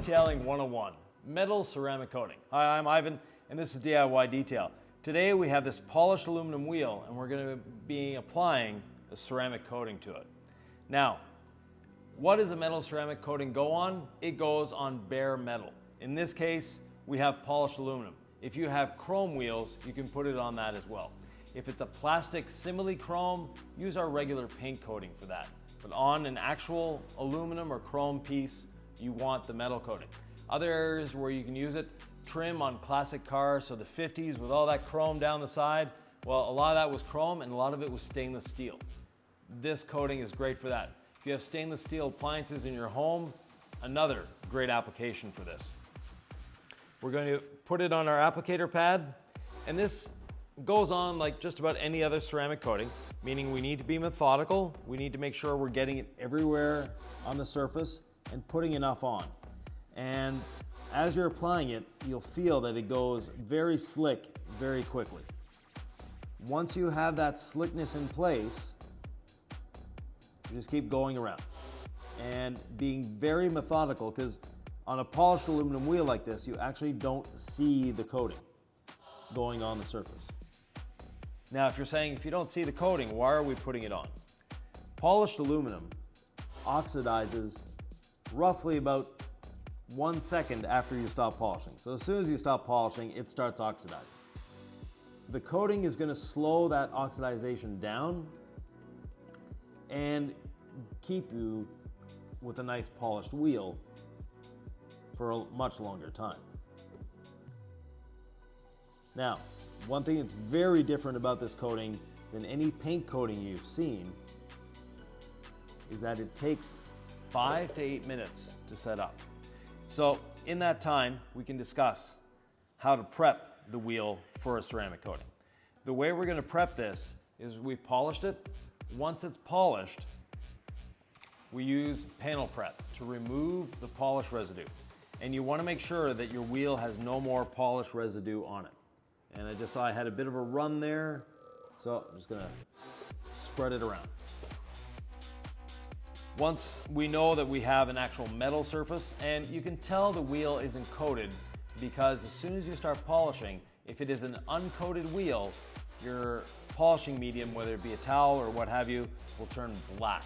Detailing 101, metal ceramic coating. Hi, I'm Ivan, and this is DIY Detail. Today we have this polished aluminum wheel, and we're going to be applying a ceramic coating to it. Now, what does a metal ceramic coating go on? It goes on bare metal. In this case, we have polished aluminum. If you have chrome wheels, you can put it on that as well. If it's a plastic simile chrome, use our regular paint coating for that. But on an actual aluminum or chrome piece, you want the metal coating. Other areas where you can use it, trim on classic cars, so the 50s with all that chrome down the side, well, a lot of that was chrome and a lot of it was stainless steel. This coating is great for that. If you have stainless steel appliances in your home, another great application for this. We're going to put it on our applicator pad, and this goes on like just about any other ceramic coating, meaning we need to be methodical. We need to make sure we're getting it everywhere on the surface and putting enough on. And as you're applying it, you'll feel that it goes very slick very quickly. Once you have that slickness in place, you just keep going around and being very methodical, because on a polished aluminum wheel like this, you actually don't see the coating going on the surface. Now, if you're saying, if you don't see the coating, why are we putting it on? Polished aluminum oxidizes roughly about 1 second after you stop polishing. So as soon as you stop polishing, it starts oxidizing. The coating is going to slow that oxidization down and keep you with a nice polished wheel for a much longer time. Now, one thing that's very different about this coating than any paint coating you've seen is that it takes 5 to 8 minutes to set up. So in that time, we can discuss how to prep the wheel for a ceramic coating. The way we're going to prep this is we polished it. Once it's polished, we use panel prep to remove the polish residue. And you want to make sure that your wheel has no more polish residue on it. And I just saw I had a bit of a run there, so I'm just going to spread it around. Once we know that we have an actual metal surface, and you can tell the wheel isn't coated because as soon as you start polishing, if it is an uncoated wheel, your polishing medium, whether it be a towel or what have you, will turn black.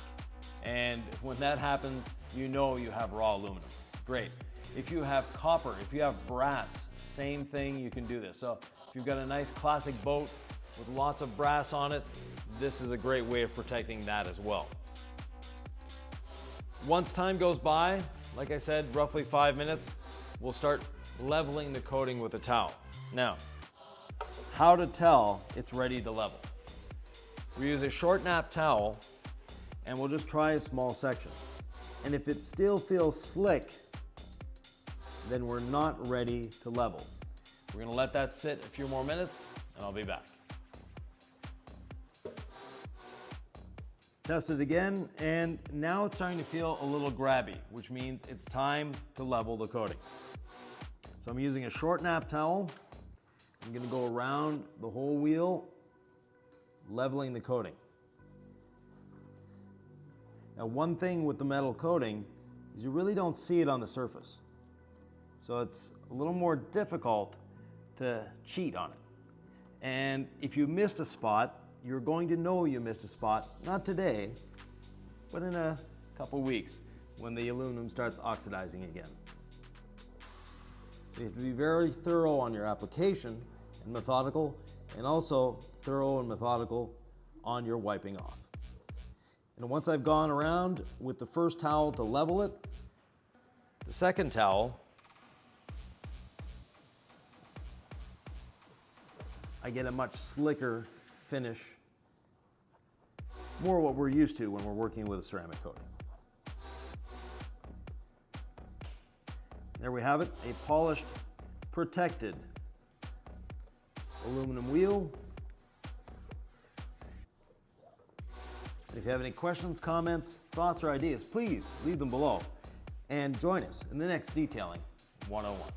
And when that happens, you know you have raw aluminum. Great. If you have copper, if you have brass, same thing, you can do this. So if you've got a nice classic boat with lots of brass on it, this is a great way of protecting that as well. Once time goes by, like I said, roughly 5 minutes, we'll start leveling the coating with a towel. Now, how to tell it's ready to level? We use a short nap towel and we'll just try a small section. And if it still feels slick, then we're not ready to level. We're gonna let that sit a few more minutes and I'll be back. Test it again, and now it's starting to feel a little grabby, which means it's time to level the coating. So I'm using a short nap towel. I'm gonna go around the whole wheel, leveling the coating. Now, one thing with the metal coating is you really don't see it on the surface. So it's a little more difficult to cheat on it. And if you missed a spot, you're going to know you missed a spot, not today, but in a couple weeks when the aluminum starts oxidizing again. So you have to be very thorough on your application and methodical, and also thorough and methodical on your wiping off. And once I've gone around with the first towel to level it, the second towel, I get a much slicker finish, more what we're used to when we're working with a ceramic coating. There we have it, a polished, protected aluminum wheel. If you have any questions, comments, thoughts, or ideas, please leave them below and join us in the next Detailing 101.